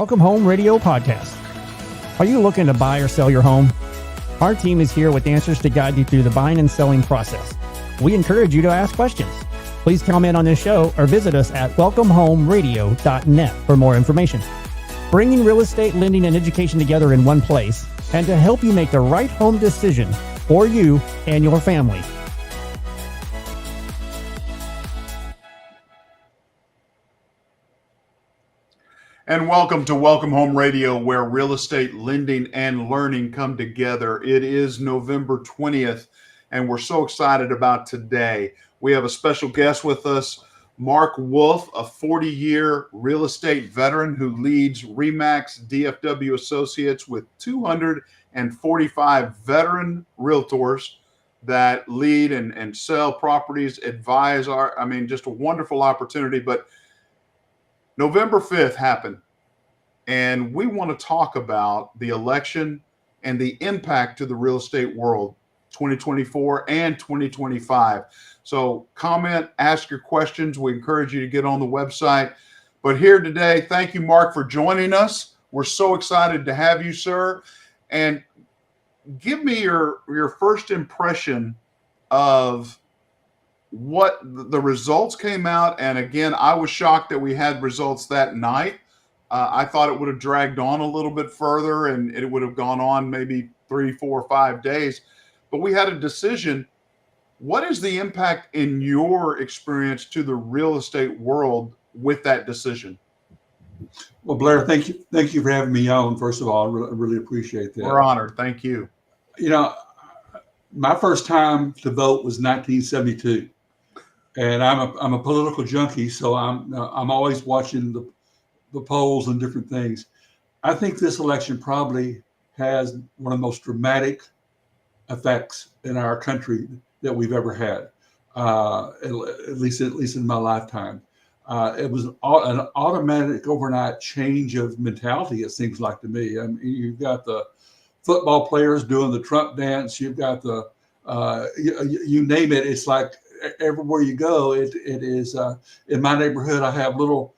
Welcome Home Radio Podcast. Are you looking to buy or sell your home? Our team is here with answers to guide you through the buying and selling process. We encourage you to ask questions. Please comment on this show or visit us at welcomehomeradio.net for more information. Bringing real estate, lending, and education together in one place, and to help you make the right home decision for you and your family. And welcome to Welcome Home Radio, where real estate, lending, and learning come together. It is November 20th, and we're so excited about today. We have a special guest with us, Mark Wolf, a 40-year real estate veteran who leads RE/MAX DFW Associates with 245 veteran realtors that lead and sell properties, advise just a wonderful opportunity. But November 5th happened, and we want to talk about the election and the impact to the real estate world, 2024 and 2025. So comment, ask your questions. We encourage you to get on the website. But here today, thank you, Mark, for joining us. We're so excited to have you, sir. And give me your first impression of what the results came out. And again, I was shocked that we had results that night. I thought it would have dragged on a little bit further and it would have gone on maybe 3, 4, 5 days. But we had a decision. What is the impact in your experience to the real estate world with that decision? Well, Blair, thank you for having me on. First of all, I really appreciate that. We're honored. Thank you. You know, my first time to vote was 1972. And I'm a political junkie, so I'm always watching the polls and different things. I think this election probably has one of the most dramatic effects in our country that we've ever had, at least in my lifetime. It was an automatic overnight change of mentality, it seems like to me. I mean, you've got the football players doing the Trump dance. You've got the you name it. It's like everywhere you go, it is. In my neighborhood, I have little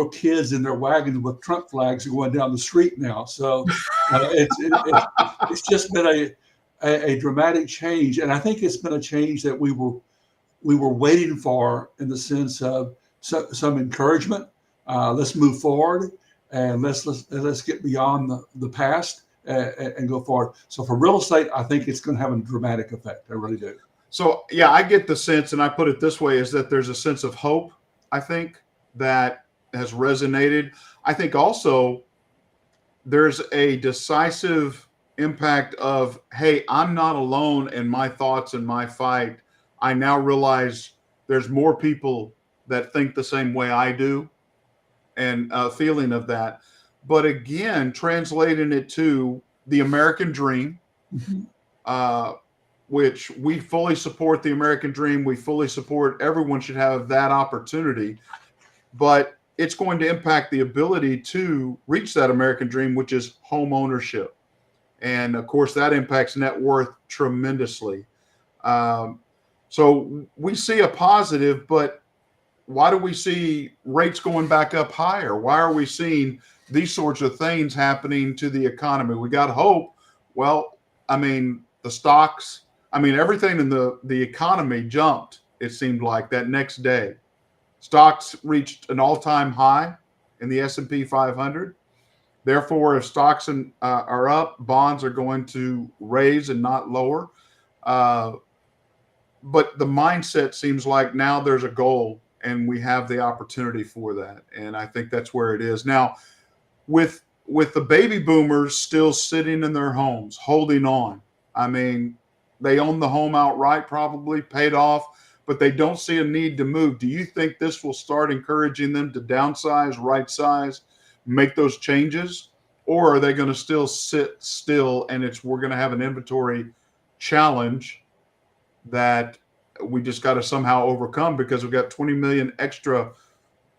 kids in their wagons with Trump flags going down the street now. So it's just been a dramatic change, and I think it's been a change that we were waiting for, in the sense of some encouragement. Let's move forward, and let's get beyond the past and go forward. So for real estate, I think it's going to have a dramatic effect. I really do. So, yeah, I get the sense, and I put it this way, is that there's a sense of hope, I think, that has resonated. I think also there's a decisive impact of, hey, I'm not alone in my thoughts and my fight. I now realize there's more people that think the same way I do, and a feeling of that. But again, translating it to the American dream, which we fully support the American dream. We fully support everyone should have that opportunity, but it's going to impact the ability to reach that American dream, which is home ownership. And of course, that impacts net worth tremendously. So we see a positive, but why do we see rates going back up higher? Why are we seeing these sorts of things happening to the economy? We got hope. Well, I mean, the stocks, everything in the economy jumped, it seemed like, that next day. Stocks reached an all-time high in the S&P 500. Therefore, if stocks are up, bonds are going to raise and not lower. But the mindset seems like now there's a goal and we have the opportunity for that. And I think that's where it is. Now, with the baby boomers still sitting in their homes, holding on. I mean, they own the home outright, probably paid off, but they don't see a need to move. Do you think this will start encouraging them to downsize, right size, make those changes? Or are they going to still sit still and we're going to have an inventory challenge that we just got to somehow overcome because we've got 20 million extra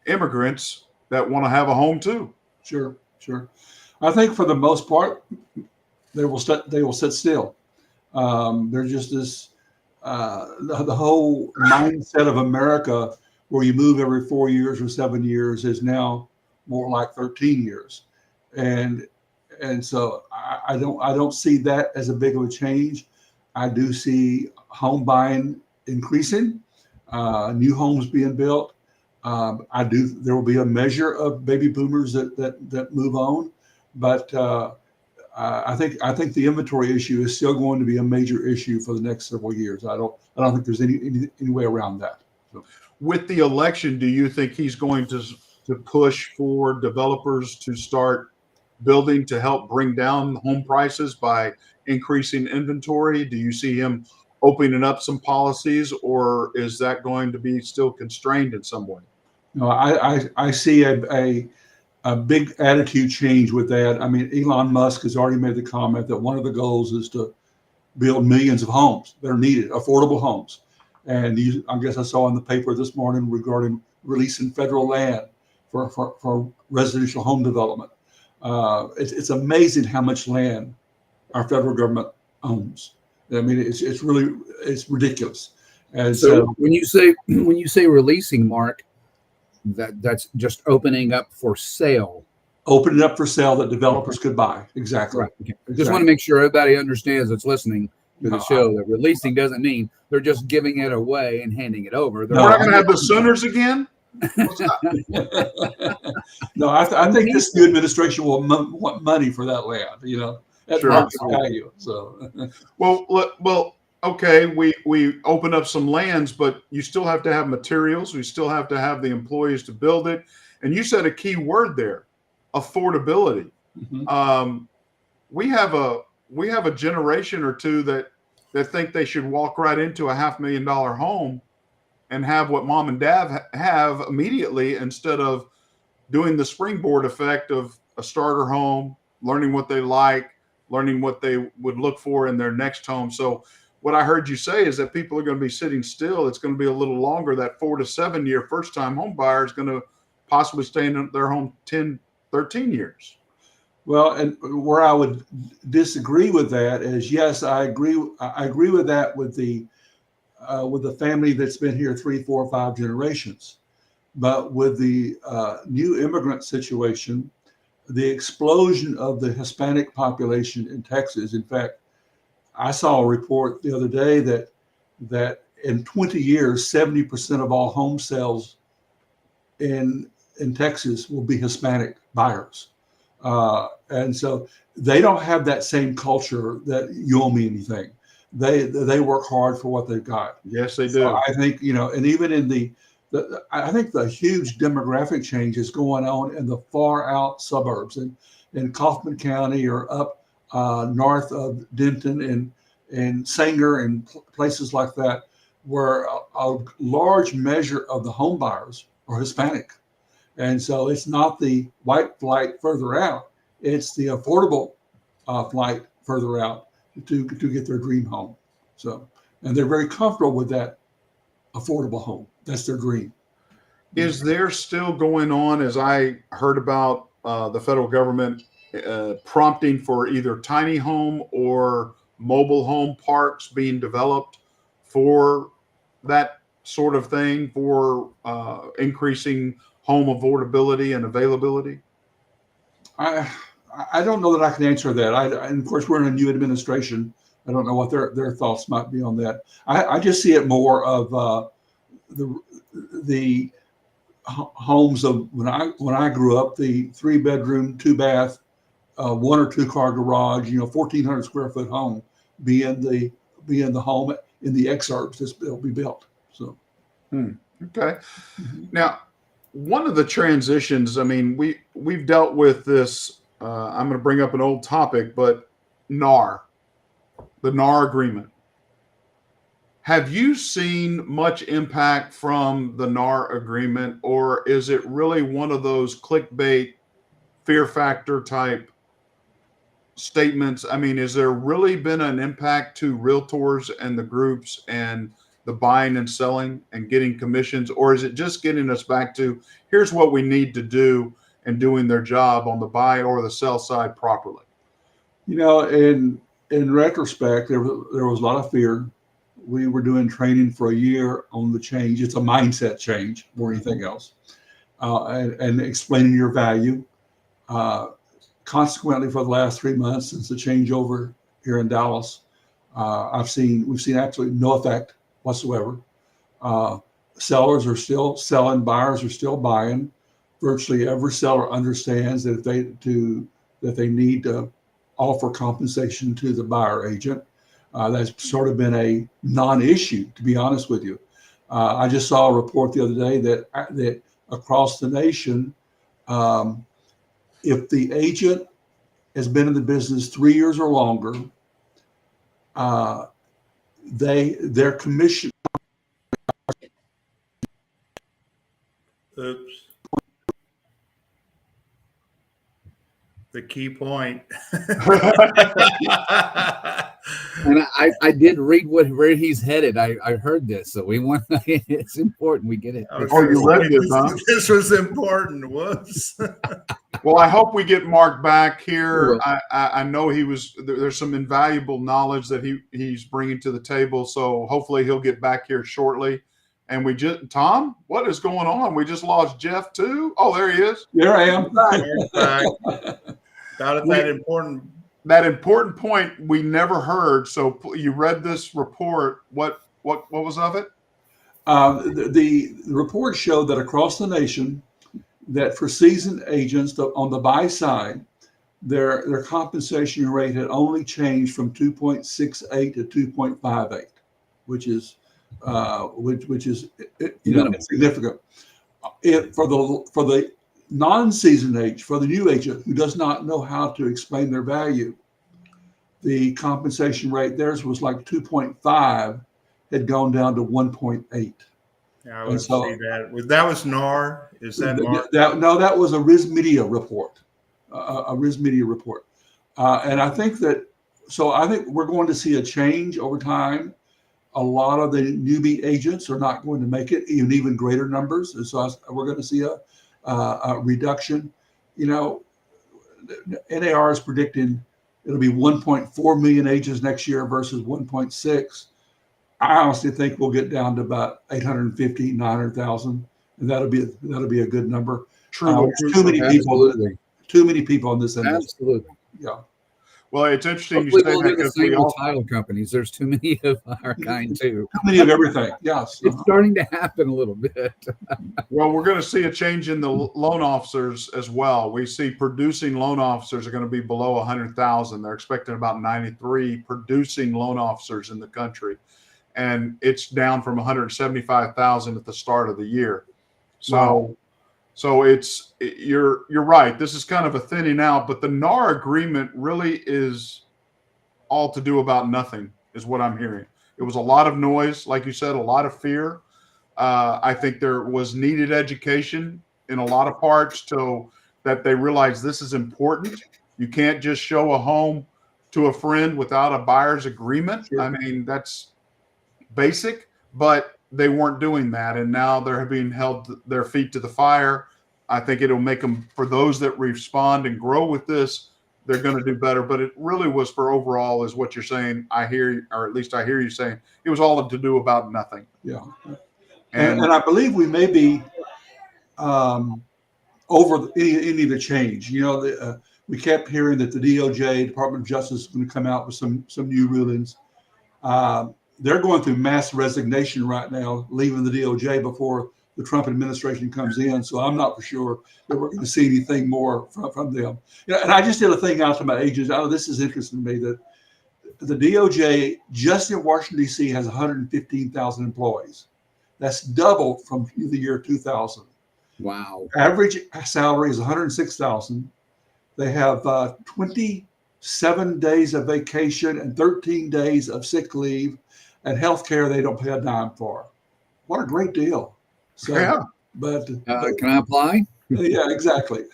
immigrants that want to have a home too? Sure. I think for the most part, they will sit still. There's just this the whole mindset of America, where you move every 4 years or 7 years, is now more like 13 years. and so I don't see that as a big of a change. I do see home buying increasing, new homes being built. There will be a measure of baby boomers that move on, but I think the inventory issue is still going to be a major issue for the next several years. I don't think there's any way around that. So. With the election, do you think he's going to push for developers to start building to help bring down home prices by increasing inventory? Do you see him opening up some policies, or is that going to be still constrained in some way? No, I see a big attitude change with that. I mean, Elon Musk has already made the comment that one of the goals is to build millions of homes that are needed, affordable homes. And I guess I saw in the paper this morning regarding releasing federal land for residential home development. It's amazing how much land our federal government owns. I mean, it's ridiculous. And so when you say releasing, Mark, that's just opening up for sale. Opening up for sale that developers could buy. Exactly. Right. Okay. Just want to make sure everybody understands that's listening to the show that releasing doesn't mean they're just giving it away and handing it over. We're not going to have the Sooners again. No, I think this new administration will want money for that land. You know, at market value. So, well, okay, we open up some lands, but you still have to have materials. We still have to have the employees to build it. And you said a key word there: affordability. Mm-hmm. We have a generation or two that think they should walk right into a $500,000 home and have what mom and dad have immediately, instead of doing the springboard effect of a starter home, learning what they like, learning what they would look for in their next home. So what I heard you say is that people are going to be sitting still. It's going to be a little longer. That 4 to 7 year first-time home buyer is going to possibly stay in their home 10, 13 years. Well, and where I would disagree with that is, yes, I agree with that with the family that's been here 3, 4, 5 generations. But with the new immigrant situation, the explosion of the Hispanic population in Texas. In fact, I saw a report the other day that in 20 years, 70% of all home sales in Texas will be Hispanic buyers. And so they don't have that same culture that you owe me anything. They work hard for what they've got. Yes, they do. So I think, and even in I think the huge demographic change is going on in the far out suburbs in Kaufman County or up north of Denton and Sanger and places like that, where a large measure of the home buyers are Hispanic. And so it's not the white flight further out, it's the affordable flight further out to get their dream home. So, and they're very comfortable with that affordable home. That's their dream. Is there still going on, as I heard about the federal government prompting for either tiny home or mobile home parks being developed for that sort of thing, for increasing home affordability and availability? I don't know that I can answer that. And of course, we're in a new administration. I don't know what their thoughts might be on that. I just see it more of the homes of when I grew up, the 3-bedroom, 2-bath, 1 or 2 car garage, 1,400 square foot home being the home in the exurbs that'll be built. So, okay. Mm-hmm. Now, one of the transitions, I mean, we've dealt with this. I'm going to bring up an old topic, but NAR, the NAR agreement. Have you seen much impact from the NAR agreement, or is it really one of those clickbait, fear factor type statements? I mean, has there really been an impact to realtors and the groups and the buying and selling and getting commissions, or is it just getting us back to here's what we need to do and doing their job on the buy or the sell side properly? In retrospect, there was a lot of fear. We were doing training for a year on the change. It's a mindset change more than anything else, and explaining your value. consequently, for the last 3 months since the changeover here in Dallas, we've seen absolutely no effect whatsoever. Sellers are still selling, buyers are still buying. Virtually every seller understands that they need to offer compensation to the buyer agent. That's sort of been a non-issue, to be honest with you. I just saw a report the other day that across the nation, if the agent has been in the business 3 years or longer, their commission. Oops. The key point. And I did read where he's headed. I heard this, so we want. It's important we get it. You read this, huh? This was important. Whoops. Well, I hope we get Mark back here. I know there's some invaluable knowledge that he's bringing to the table. So hopefully he'll get back here shortly. And Thom, what is going on? We just lost Jeff too. Oh, there he is. There I am. That important point we never heard. So you read this report. What was of it? The report showed that across the nation, that for seasoned agents on the buy side, their compensation rate had only changed from 2.68 to 2.58, which is significant. For the non-seasoned agent, for the new agent who does not know how to explain their value, the compensation rate theirs was like 2.5, had gone down to 1.8. Yeah, I would see that. That was NAR. Is that NAR? No, that was a RIS Media report. And I think we're going to see a change over time. A lot of the newbie agents are not going to make it in even greater numbers, and so we're going to see a reduction. NAR is predicting it'll be 1.4 million agents next year versus 1.6. I honestly think we'll get down to about 850, 900,000, and that'll be a good number. True. Too many people on this end. Absolutely. Yeah. Well, it's interesting Hopefully you say we'll that do the because same we with all title companies. There's too many of our kind too. Too many of everything. Yes. It's starting to happen a little bit. Well, we're going to see a change in the loan officers as well. We see producing loan officers are going to be below 100,000. They're expecting about 93 producing loan officers in the country, and it's down from 175,000 at the start of the year. So you're right. This is kind of a thinning out, but the NAR agreement really is all to do about nothing, is what I'm hearing. It was a lot of noise, like you said, a lot of fear. I think there was needed education in a lot of parts so that they realize this is important. You can't just show a home to a friend without a buyer's agreement. Sure. I mean, that's basic, but they weren't doing that, and now they're being held their feet to the fire. I think it'll make them, for those that respond and grow with this, they're going to do better. But it really was for overall, is what you're saying. I hear, or at least I hear you saying, it was all to do about nothing. Yeah. And I believe we may be over any of the change. We kept hearing that the DOJ, Department of Justice, is going to come out with some new rulings. They're going through mass resignation right now, leaving the DOJ before the Trump administration comes in. So I'm not for sure that we're going to see anything more from them. And I just did a thing out to my agents. This is interesting to me, that the DOJ just in Washington, D.C. has 115,000 employees. That's double from the year 2000. Wow. Average salary is 106,000. They have 27 days of vacation and 13 days of sick leave, and healthcare they don't pay a dime for. What a great deal! So, yeah. But can I apply? Yeah, exactly.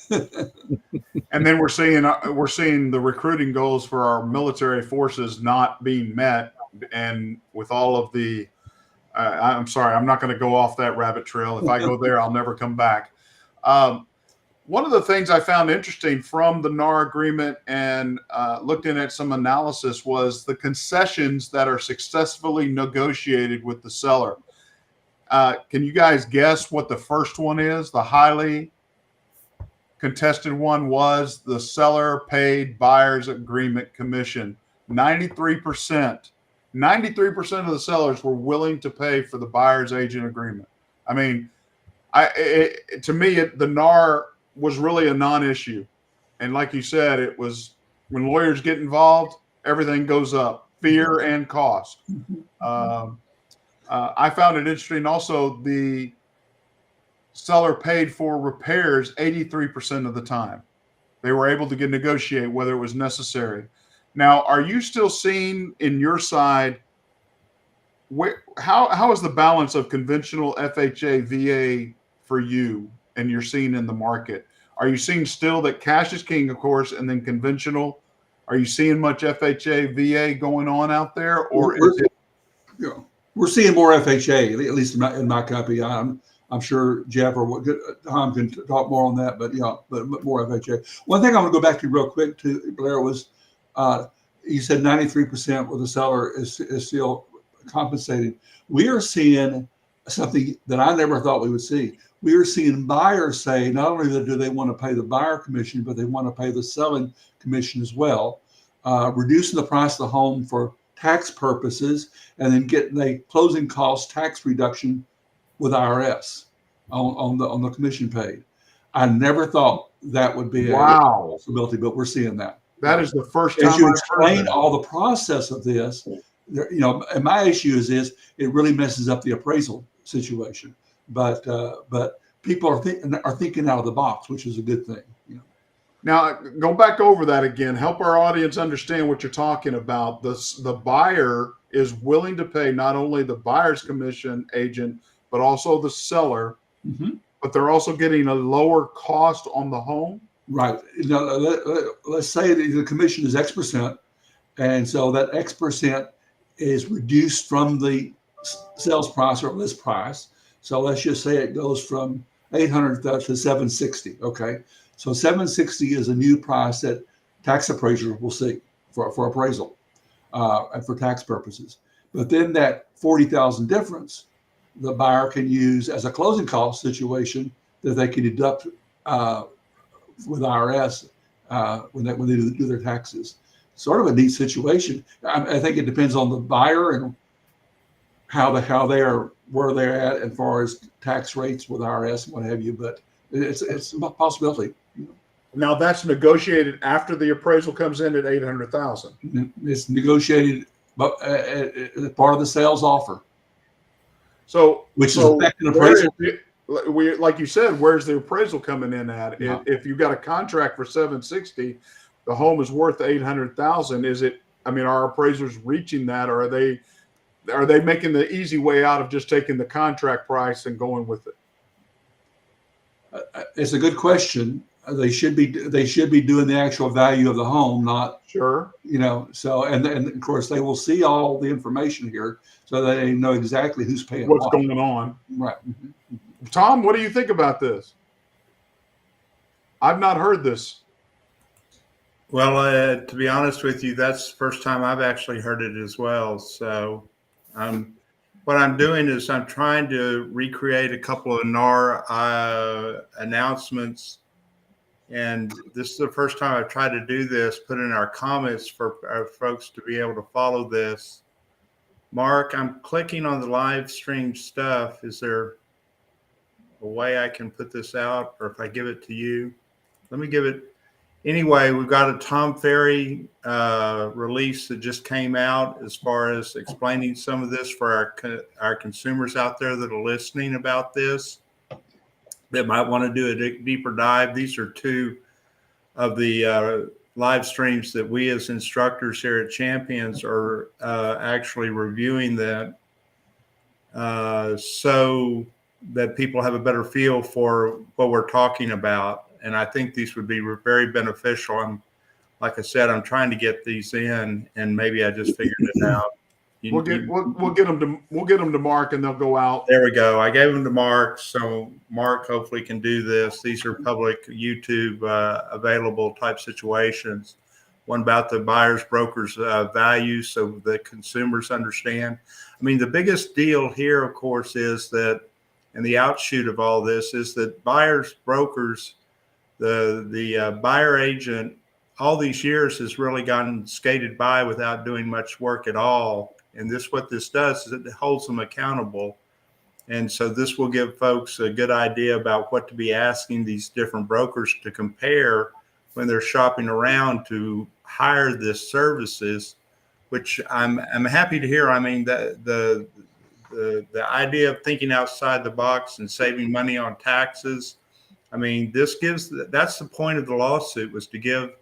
And then we're seeing the recruiting goals for our military forces not being met, and with all of the I'm sorry, I'm not going to go off that rabbit trail. If I go there, I'll never come back. One of the things I found interesting from the NAR agreement and looking at some analysis was the concessions that are successfully negotiated with the seller. Can you guys guess what the first one is? The highly contested one was the seller paid buyer's agreement commission. 93%. 93% of the sellers were willing to pay for the buyer's agent agreement. I mean, to me, the NAR was really a non-issue. And like you said, it was when lawyers get involved, everything goes up, fear and cost. I found it interesting. Also, the seller paid for repairs 83% of the time. They were able to negotiate whether it was necessary. Now, are you still seeing in your side, how is the balance of conventional FHA, VA for you and you're seeing in the market? Are you seeing still that cash is king, of course, and then conventional? Are you seeing much FHA, VA going on out there, or is it? We're seeing more FHA, at least in my company. I'm sure Jeff or Thom can talk more on that, but but more FHA. One thing I want to go back to real quick to Blair was, you said 93% where the seller is still compensated. We are seeing something that I never thought we would see. We are seeing buyers say not only do they want to pay the buyer commission, but they want to pay the selling commission as well, reducing the price of the home for tax purposes, and then getting a closing cost tax reduction with IRS on the commission paid. I never thought that would be a possibility, but we're seeing that. That is the first time as you explain all the process of this. And my issue is it really messes up the appraisal situation. But people are thinking out of the box, which is a good thing. Now, go back over that again. Help our audience understand what you're talking about. The buyer is willing to pay not only the buyer's commission agent, but also the seller. Mm-hmm. But they're also getting a lower cost on the home. Right. Let's say the commission is X%, and so that X% is reduced from the sales price or list price. So let's just say it goes from $800 to $760. Okay. So $760 is a new price that tax appraisers will see for appraisal and for tax purposes. But then that $40,000 difference, the buyer can use as a closing cost situation that they can deduct with IRS when they do their taxes. Sort of a neat situation. I think it depends on the buyer and where they're at as far as tax rates with IRS and what have you. But it's a possibility. Now that's negotiated after the appraisal comes in at $800,000. It's negotiated, but part of the sales offer. So, which is affecting appraisal. Like you said, where's the appraisal coming in at? Yeah. If you've got a contract for $760, the home is worth $800,000. Is it? I mean, are appraisers reaching that, or are they making the easy way out of just taking the contract price and going with it? It's a good question. They should be doing the actual value of the home, not sure. So and of course they will see all the information here, so they know exactly who's paying what's going on. Right. Thom, what do you think about this? I've not heard this. Well, to be honest with you, that's the first time I've actually heard it as well. So what I'm doing is I'm trying to recreate a couple of NAR announcements. And this is the first time I've tried to do this, put in our comments for our folks to be able to follow this. Mark, I'm clicking on the live stream stuff. Is there a way I can put this out, or if I give it to you? Let me give it. Anyway, we've got a Tom Ferry release that just came out as far as explaining some of this for our consumers out there that are listening about this, that might want to do a deeper dive. These are two of the live streams that we as instructors here at Champions are actually reviewing that so that people have a better feel for what we're talking about. And I think these would be very beneficial. Like I said, I'm trying to get these in, and maybe I just figured it out. We'll get them to Mark, and they'll go out. There we go. I gave them to Mark, so Mark hopefully can do this. These are public YouTube available type situations. One about the buyers brokers values, so that consumers understand. I mean, the biggest deal here, of course, is that, and the outshoot of all this is that buyers brokers the buyer agent all these years has really gotten skated by without doing much work at all. And what this does is it holds them accountable. And so this will give folks a good idea about what to be asking these different brokers to compare when they're shopping around to hire this services, which I'm happy to hear. I mean, the idea of thinking outside the box and saving money on taxes. I mean, that's the point of the lawsuit, was to give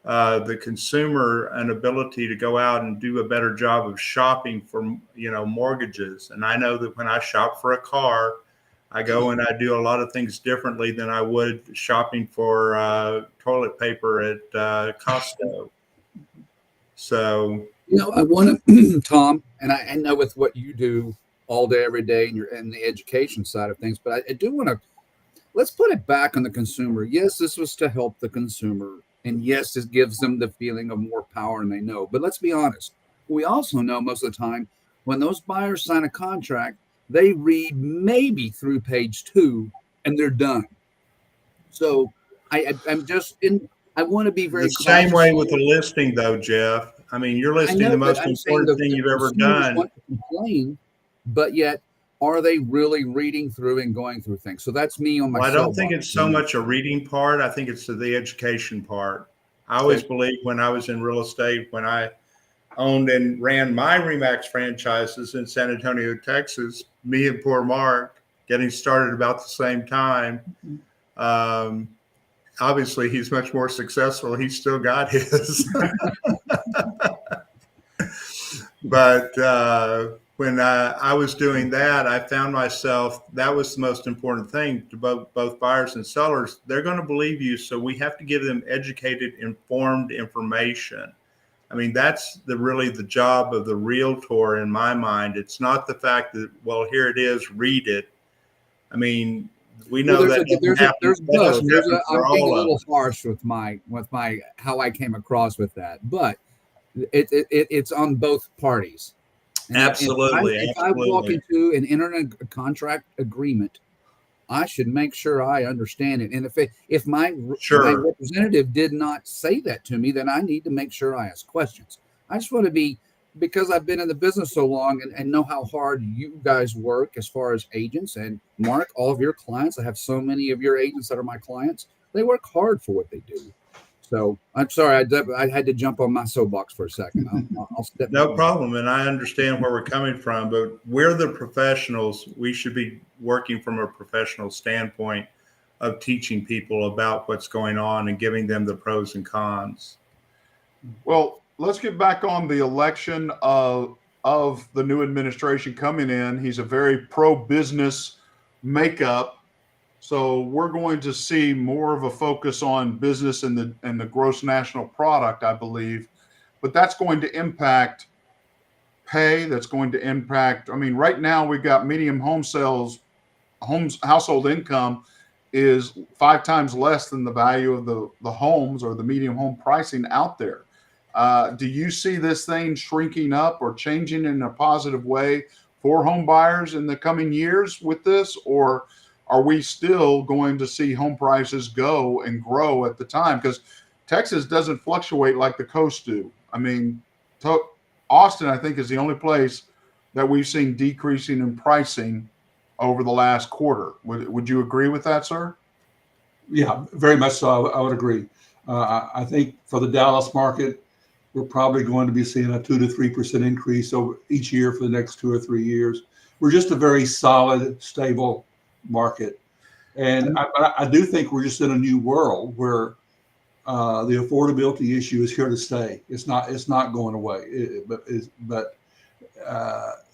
the consumer an ability to go out and do a better job of shopping for, mortgages. And I know that when I shop for a car, I go and I do a lot of things differently than I would shopping for toilet paper at Costco. So, I want to, Thom, and I know with what you do all day, every day, and the education side of things, but I do want to, let's put it back on the consumer. Yes, this was to help the consumer. And yes, it gives them the feeling of more power, and they know. But let's be honest. We also know most of the time when those buyers sign a contract, they read maybe through page 2 and they're done. So I want to be very the same way with the listing, though, Jeff. I mean, you're listing the most important thing you've ever done. Want to complain, but yet, are they really reading through and going through things? So that's me on my. Well, I don't think it's so much a reading part. I think it's the education part. I always believed when I was in real estate, when I owned and ran my Remax franchises in San Antonio, Texas, me and poor Mark getting started about the same time. Obviously, he's much more successful. He's still got his. But when I was doing that, I found myself, that was the most important thing to both buyers and sellers. They're going to believe you, so we have to give them educated, informed information. I mean, that's really the job of the realtor in my mind. It's not the fact that, well, here it is, read it. I mean, we know there's both. I'm being a little harsh with my how I came across with that, but it's on both parties. And absolutely. If I walk into an internet contract agreement, I should make sure I understand it. And if my representative did not say that to me, then I need to make sure I ask questions. I just want to be, because I've been in the business so long and know how hard you guys work as far as agents. And Mark, all of your clients, I have so many of your agents that are my clients. They work hard for what they do. So I'm sorry, I had to jump on my soapbox for a second. I'll step. No problem, and I understand where we're coming from, but we're the professionals. We should be working from a professional standpoint of teaching people about what's going on and giving them the pros and cons. Well, let's get back on the election of the new administration coming in. He's a very pro-business makeup. So we're going to see more of a focus on business and the gross national product, I believe. But that's going to impact pay. That's going to impact. I mean, right now we've got median household income is 5 times less than the value of the homes or the median home pricing out there. Do you see this thing shrinking up or changing in a positive way for home buyers in the coming years with this, or are we still going to see home prices go and grow at the time? Because Texas doesn't fluctuate like the coast do. I mean, Austin, I think, is the only place that we've seen decreasing in pricing over the last quarter. Would you agree with that, sir? Yeah, very much so. I would agree. I think for the Dallas market, we're probably going to be seeing a 2 to 3% increase over each year for the next 2 or 3 years. We're just a very solid, stable market, and I do think we're just in a new world where the affordability issue is here to stay. It's not going away. But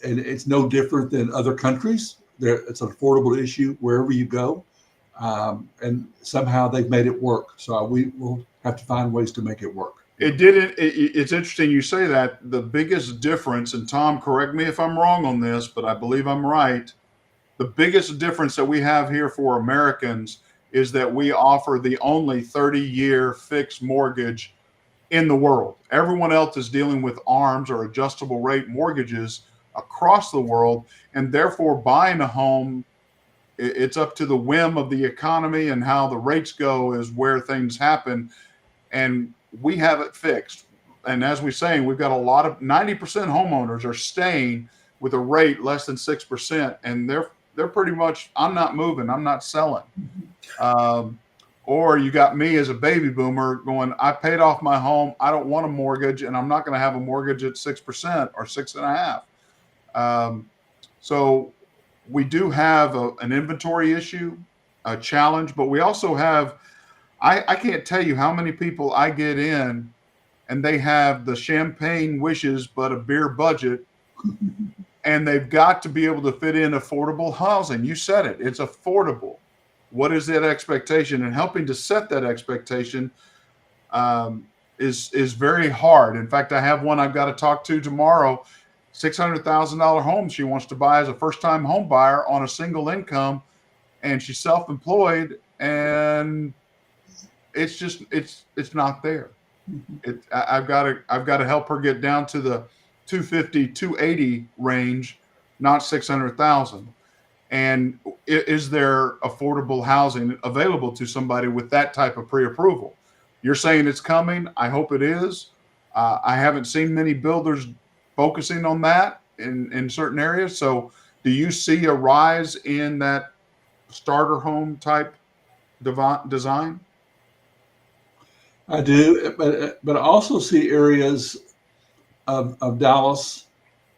it's no different than other countries. It's an affordable issue wherever you go, and somehow they've made it work. So we will have to find ways to make it work. It's interesting you say that. The biggest difference, and Thom, correct me if I'm wrong on this, but I believe I'm right. The biggest difference that we have here for Americans is that we offer the only 30-year fixed mortgage in the world. Everyone else is dealing with ARMs or adjustable rate mortgages across the world, and therefore buying a home it's up to the whim of the economy, and how the rates go is where things happen. And we have it fixed. And as we're saying, we've got a lot of 90% homeowners are staying with a rate less than 6%. And they're pretty much, I'm not moving, I'm not selling. Or you got me as a baby boomer going, I paid off my home, I don't want a mortgage, and I'm not going to have a mortgage at 6% or 6.5%. So we do have an inventory issue, a challenge, but we also have, I can't tell you how many people I get in and they have the champagne wishes but a beer budget, and they've got to be able to fit in affordable housing. You said it, it's affordable. What is that expectation? And helping to set that expectation is very hard. In fact, I have one I've got to talk to tomorrow. $600,000 home she wants to buy as a first-time home buyer on a single income, and she's self-employed, and it's just it's not there. I've got to help her get down to the 250, 280 range, not 600,000. And is there affordable housing available to somebody with that type of pre-approval? You're saying it's coming. I hope it is. I haven't seen many builders focusing on that in certain areas. So do you see a rise in that starter home type design? I do, but I also see areas of Dallas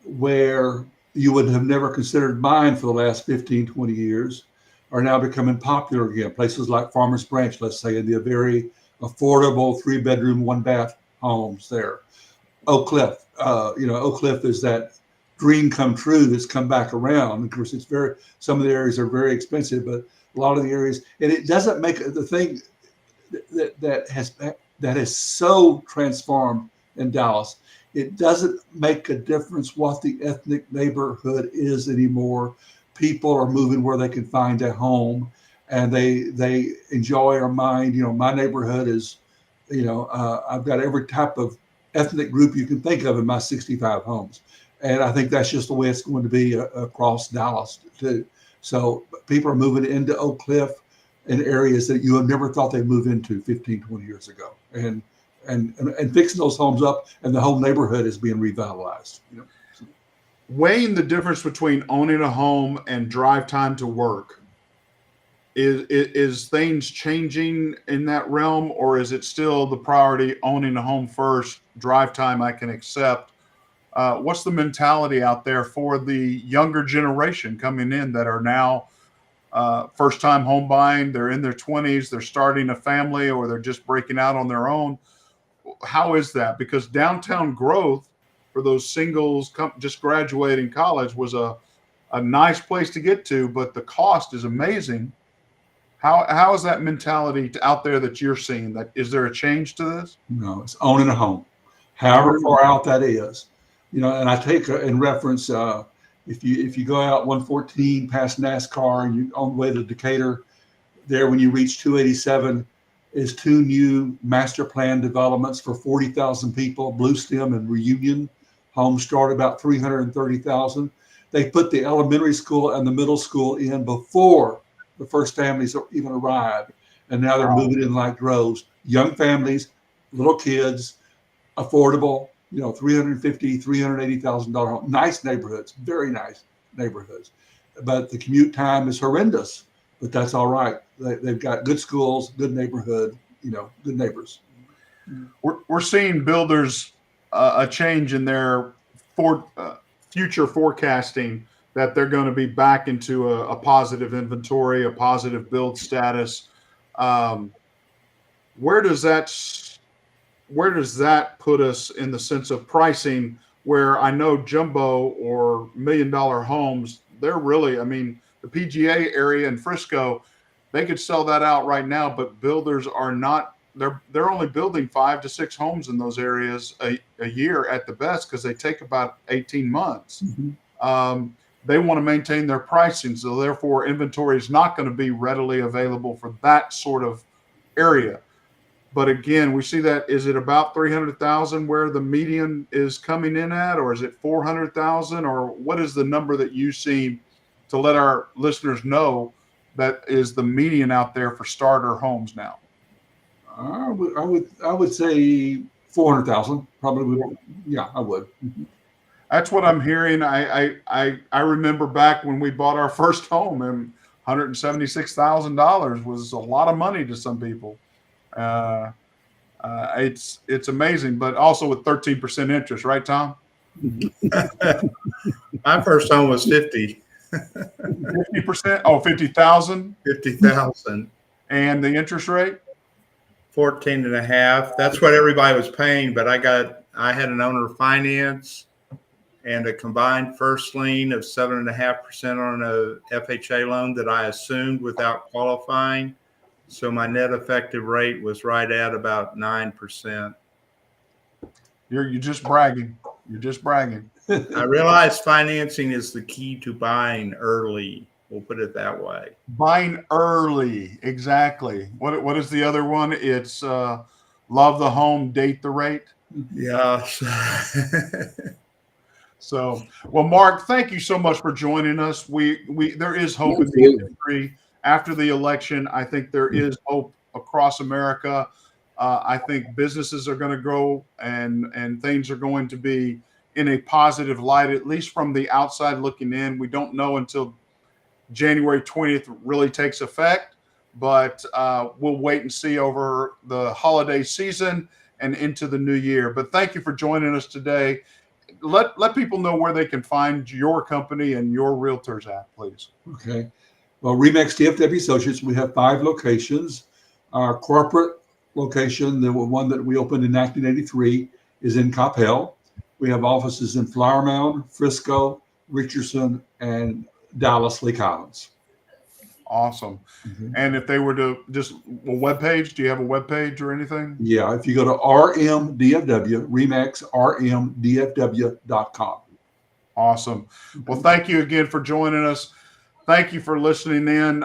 where you would have never considered buying for the last 15, 20 years are now becoming popular again. Places like Farmers Branch, let's say, and the very affordable 3-bedroom, 1-bath homes there. Oak Cliff, Oak Cliff is that dream come true that's come back around. Of course, some of the areas are very expensive, but a lot of the areas, and it doesn't make the thing that has so transformed in Dallas. It doesn't make a difference what the ethnic neighborhood is anymore. People are moving where they can find a home, and they enjoy or mind. My neighborhood is, I've got every type of ethnic group you can think of in my 65 homes. And I think that's just the way it's going to be across Dallas too. So people are moving into Oak Cliff in areas that you have never thought they'd move into 15, 20 years ago. And fixing those homes up, and the whole neighborhood is being revitalized. Weighing the difference between owning a home and drive time to work, is things changing in that realm, or is it still the priority owning a home first, drive time I can accept? What's the mentality out there for the younger generation coming in that are now first time home buying? They're in their 20s, they're starting a family, or they're just breaking out on their own. How is that? Because downtown growth for those singles just graduating college was a nice place to get to, but the cost is amazing. How is that mentality out there that you're seeing? That is there a change to this? No, it's owning a home, however far out that is. And I take in reference, if you go out 114 past NASCAR and you on the way to Decatur, there when you reach 287 is 2 new master plan developments for 40,000 people. Blue Stem and Reunion homes start about 330,000. They put the elementary school and the middle school in before the first families even arrived, and now they're moving in like droves. Young families, little kids, affordable. $350,000, $380,000 home. Nice neighborhoods, very nice neighborhoods, but the commute time is horrendous. But that's all right. They've got good schools, good neighborhood, good neighbors. We're seeing builders a change in their future forecasting, that they're going to be back into a positive inventory, a positive build status. Where does that put us in the sense of pricing? Where I know jumbo or $1 million homes, they're really, the PGA area in Frisco, they could sell that out right now, but builders are not. They're only building 5 to 6 homes in those areas a year at the best, because they take about 18 months. Mm-hmm. They want to maintain their pricing, so therefore inventory is not going to be readily available for that sort of area. But again, we see that, is it about 300,000 where the median is coming in at, or is it 400,000, or what is the number that you see to let our listeners know that is the median out there for starter homes now? I would say 400,000 probably would. Yeah, I would. That's what I'm hearing. I remember back when we bought our first home, and $176,000 was a lot of money to some people. It's amazing, but also with 13% interest, right, Thom? My first home was 50. 50%? Oh, 50,000? 50,000. And the interest rate? 14.5. That's what everybody was paying, but I had an owner finance and a combined first lien of 7.5% on a FHA loan that I assumed without qualifying. So my net effective rate was right at about 9%. You're just bragging. You're just bragging. I realize financing is the key to buying early. We'll put it that way. Buying early, exactly. What is the other one? It's love the home, date the rate. Yeah. So, well, Mark, thank you so much for joining us. There is hope in the industry after the election. I think there is hope across America. I think businesses are going to grow and things are going to be in a positive light, at least from the outside looking in. We don't know until January 20th really takes effect, but we'll wait and see over the holiday season and into the new year. But thank you for joining us today. Let people know where they can find your company and your realtors at, please. Okay. Well, Remax DFW Associates, we have 5 locations. Our corporate location, the one that we opened in 1983, is in Coppell. We have offices in Flower Mound, Frisco, Richardson, and Dallas, Lake Highlands. Awesome. Mm-hmm. And if they were to just a webpage, do you have a webpage or anything? Yeah, if you go to RMDFW, RemaxRMDFW.com. Awesome. Well, thank you again for joining us. Thank you for listening in.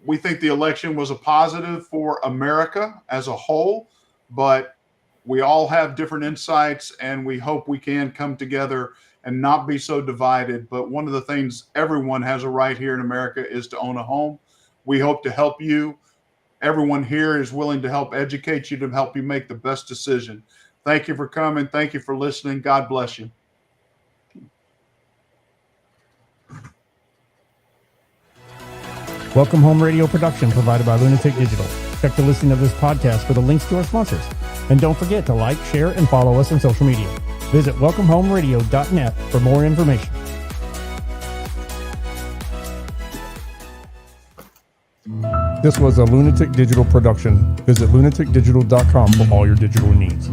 We think the election was a positive for America as a whole, but we all have different insights, and we hope we can come together and not be so divided. But one of the things everyone has a right here in America is to own a home. We hope to help you. Everyone here is willing to help educate you, to help you make the best decision. Thank you for coming. Thank you for listening. God bless you. Welcome Home Radio production provided by Lunatic Digital. Check the listing of this podcast for the links to our sponsors. And don't forget to like, share, and follow us on social media. Visit welcomehomeradio.net for more information. This was a Lunatic Digital production. Visit lunaticdigital.com for all your digital needs.